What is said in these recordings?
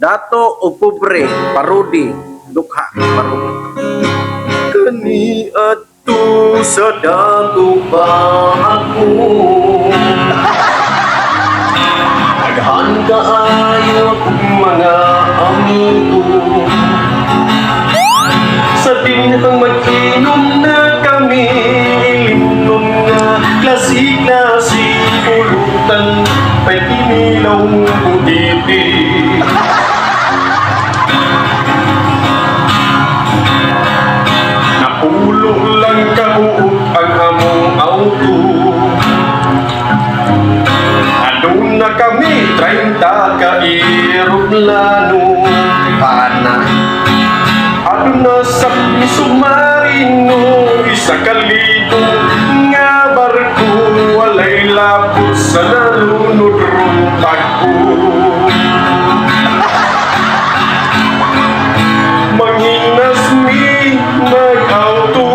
dato o pobre parodi dukha parodi kani atu sadako ba ako daghan kaayo akong mga amigo sa dinhang mag-inom na kami inom nga klase-klase pulutan may kinilaw buditi napulo lang kabuot ang among auto adun na kami 30 ka eroplano pana adun na sa submarino isa kalito nga barko walay lapot sa nalunod rutak ko manginas mi mag-auto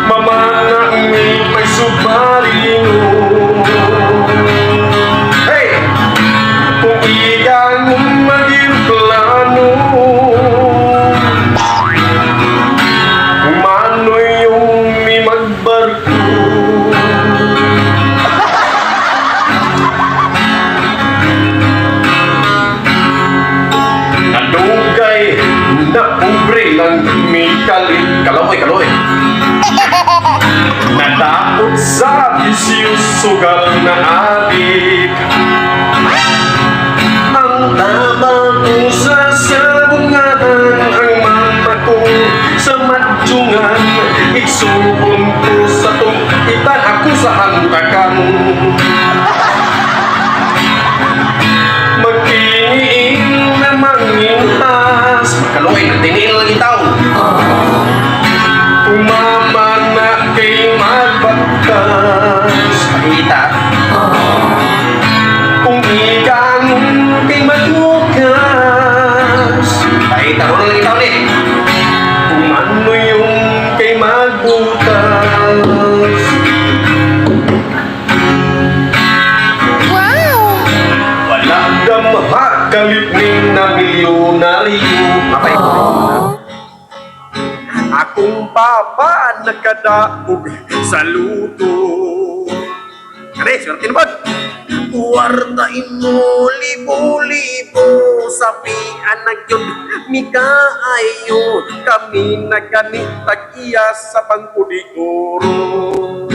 mamana mi may submarino hey kung iyan mag-aeroplano umano yung mi magbarko nadugay na pobre lang mi kaloy natakot sa bisyos sugal na adik ang tama ko sa sabungan ang mama ko sa madyungan igsubon ko sa tungkitan ako sa hantakan magtiniin na mangintas kaloy nagtiniin lang itaw umama na kay magbagkas kita kung ikan kay magbukas ay taro lang itaw ni kung ano yung kay magbukas wala ka makakalipning na milyonaryo apay akong papa nakadaog sa luto kare swerte naman kuwartain mo libo-libo sabihan na yun mikaayo kami na ganit tag-iya sa pangkudi oro